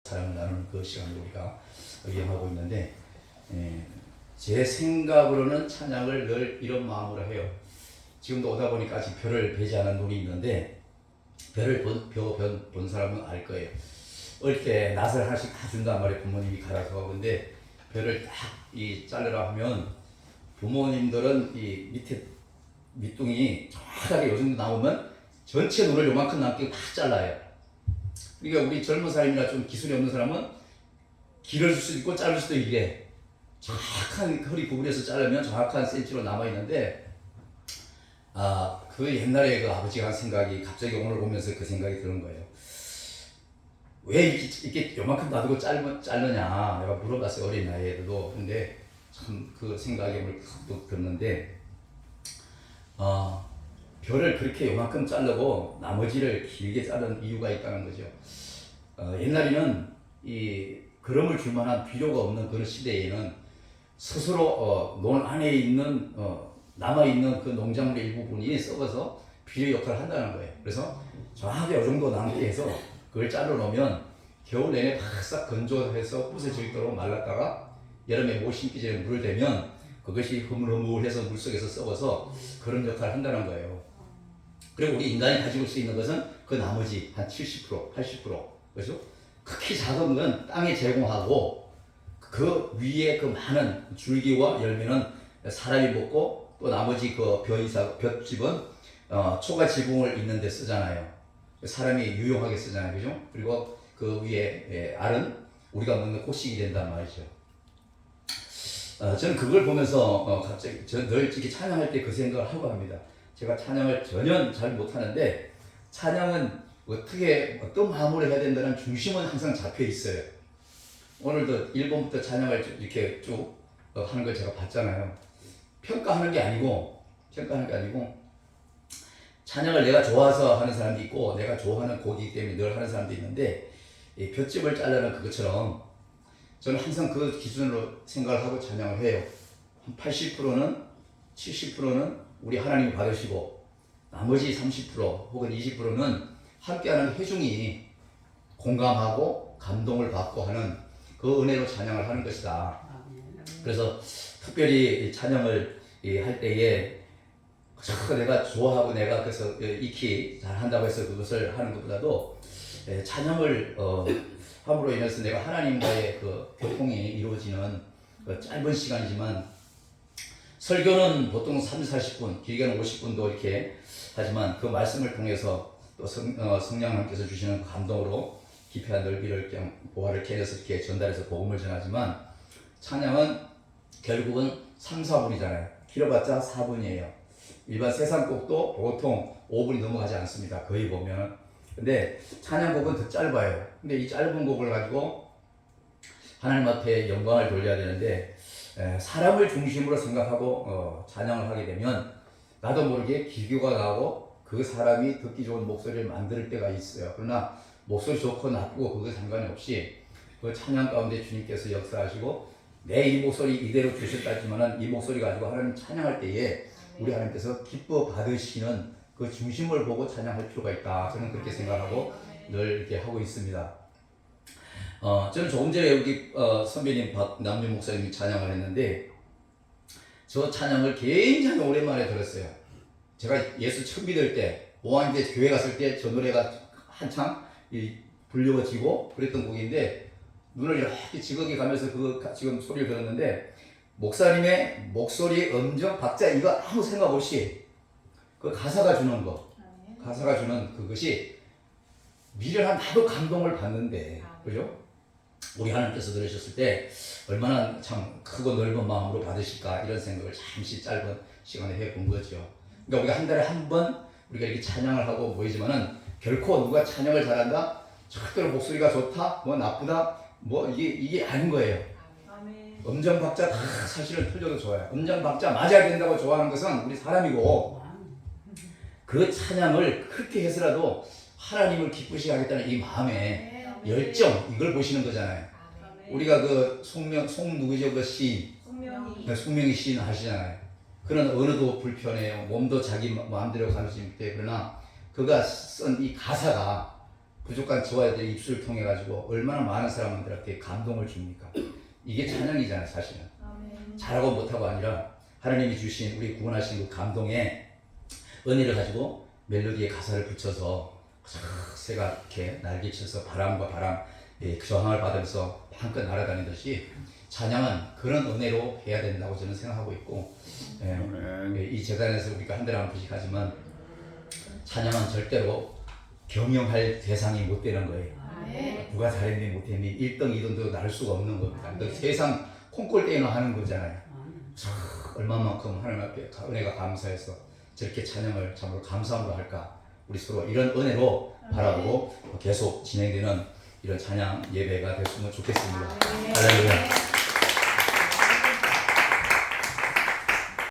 사랑을 나누는 그 시간을 우리가 이용하고 있는데, 제 생각으로는 찬양을 늘 이런 마음으로 해요. 지금도 오다 보니까 아직 별을 베지 않은 눈이 있는데, 별을 본 사람은 알 거예요. 어릴 때 낫을 하나씩 다 준단 말이에요. 부모님이 갈아서. 근데 별을 딱 자르라 하면 부모님들은 이 밑에 밑둥이 정확하게 요 정도 나오면 전체 눈을 요만큼 남기고 다 잘라요. 그러니까 우리 젊은 사람이나 좀 기술이 없는 사람은 길을 줄 수도 있고 짧을 수도 이래. 정확한 허리 구부려서 자르면 정확한 센치로 남아있는데, 그 옛날에 그 아버지가 한 생각이 갑자기 오늘 보면서 그 생각이 드는 거예요. 왜 이렇게 요만큼 놔두고 자르냐 내가 물어봤어요. 어린 나이에도. 근데 참 그 생각이 오늘 또 들었는데, 별을 그렇게 요만큼 자르고 나머지를 길게 자른 이유가 있다는 거죠. 옛날에는 이 그름을 줄 만한 필요가 없는 그런 시대에는 스스로 논 안에 있는 남아있는 그 농작물의 일부분이 썩어서 비료 역할을 한다는 거예요. 그래서 정확하게 이 정도 남게 해서 그걸 잘라 놓으면 겨울 내내 바싹 건조해서 부서져 있도록 말랐다가 여름에 못 심기 전에 물을 대면 그것이 흐물흐물해서 물속에서 썩어서 그런 역할을 한다는 거예요. 그리고 우리 인간이 가지고 수 있는 것은 그 나머지 한 70%, 80%, 그렇죠? 극히 작은 건 땅에 제공하고 그 위에 그 많은 줄기와 열매는 사람이 먹고 또 나머지 그 볏짚은 초가 지붕을 잇는 데 쓰잖아요. 사람이 유용하게 쓰잖아요, 그죠? 그리고 그 위에 알은 우리가 먹는 곡식이 된단 말이죠. 저는 그걸 보면서 갑자기 늘 이렇게 찬양할 때 그 생각을 하고 합니다. 제가 찬양을 전혀 잘 못하는데 찬양은 어떤 마음으로 해야 된다는 중심은 항상 잡혀 있어요. 오늘도 1번부터 찬양을 이렇게 쭉 하는 걸 제가 봤잖아요. 평가하는 게 아니고 찬양을 내가 좋아서 하는 사람도 있고 내가 좋아하는 곡이기 때문에 늘 하는 사람도 있는데, 이 볏짚을 잘라는 그것처럼 저는 항상 그 기준으로 생각을 하고 찬양을 해요. 한 80%는 70%는 우리 하나님이 받으시고 나머지 30% 혹은 20%는 함께하는 회중이 공감하고 감동을 받고 하는 그 은혜로 찬양을 하는 것이다. 그래서 특별히 찬양을 할 때에 내가 좋아하고 내가 그래서 익히 잘한다고 해서 그것을 하는 것보다도 찬양을 함으로 인해서 내가 하나님과의 그 교통이 이루어지는 그 짧은 시간이지만, 설교는 보통 30-40분, 길게는 50분도 이렇게 하지만 그 말씀을 통해서 또 성령님께서 주시는 감동으로 깊이와 넓이를 그냥 보화를 캐내서 이렇게 전달해서 복음을 전하지만, 찬양은 결국은 3-4분이잖아요. 길어봤자 4분이에요. 일반 세상곡도 보통 5분이 넘어가지 않습니다. 거의 보면. 근데 찬양곡은 더 짧아요. 근데 이 짧은 곡을 가지고 하나님 앞에 영광을 돌려야 되는데, 사람을 중심으로 생각하고 찬양을 하게 되면 나도 모르게 기교가 나고 그 사람이 듣기 좋은 목소리를 만들 때가 있어요. 그러나 목소리 좋고 나쁘고 그거 상관이 없이 그 찬양 가운데 주님께서 역사하시고 내 이 목소리 이대로 주셨다지만은 이 목소리 가지고 하나님 찬양할 때에 우리 하나님께서 기뻐 받으시는 그 중심을 보고 찬양할 필요가 있다. 저는 그렇게 생각하고 늘 이렇게 하고 있습니다. 저는 조금 전에 여기 선배님 박남준 목사님이 찬양을 했는데, 저 찬양을 굉장히 오랜만에 들었어요. 제가 예수 처음 믿을 때 모항대 교회 갔을 때 저 노래가 한창 불려지고 그랬던 곡인데, 눈을 이렇게 지극히 가면서 지금 소리를 들었는데, 목사님의 목소리, 음정, 박자 이거 아무 생각 없이 그 가사가 주는 그것이 미련한 나도 감동을 받는데, 그죠? 우리 하나님께서 들으셨을 때 얼마나 참 크고 넓은 마음으로 받으실까, 이런 생각을 잠시 짧은 시간에 해본 거죠. 그러니까 우리가 한 달에 한 번 우리가 이렇게 찬양을 하고 모이지만은 결코 누가 찬양을 잘한다, 절대로 목소리가 좋다, 뭐 나쁘다, 뭐 이게 아닌 거예요. 음정 박자 다 사실은 틀려도 좋아요. 음정 박자 맞아야 된다고 좋아하는 것은 우리 사람이고, 그 찬양을 그렇게 해서라도 하나님을 기쁘시게 하겠다는 이 마음의 열정, 이걸 보시는 거잖아요. 우리가 그 누구죠? 그 시인, 송명희 시인 하시잖아요. 그는 언어도 불편해요. 몸도 자기 마음대로 가르치지 못해. 그러나 그가 쓴 이 가사가 부족한 저와 애들의 입술을 통해 가지고 얼마나 많은 사람들한테 감동을 줍니까? 이게 찬양이잖아요, 사실은. 잘하고 못하고 아니라 하나님이 주신 우리 구원하신 그 감동의 은혜를 가지고 멜로디에 가사를 붙여서 새가 이렇게 날개쳐서 바람과 바람 저항을 받으면서 한껏 날아다니듯이 찬양은 그런 은혜로 해야 된다고 저는 생각하고 있고, 이 재단에서 우리가 한 달에 한 번씩 하지만 찬양은 절대로 경영할 대상이 못 되는 거예요. 누가 잘했니 못했니 1등 2등도 나를 수가 없는 겁니다. 세상 콩꼴 때나 하는 거잖아요. 얼마만큼 하나님 앞에 은혜가 감사해서 저렇게 찬양을 참으로 감사함으로 할까. 우리 서로 이런 은혜로 바라보고 계속 진행되는 이런 찬양 예배가 됐으면 좋겠습니다. 할렐루야.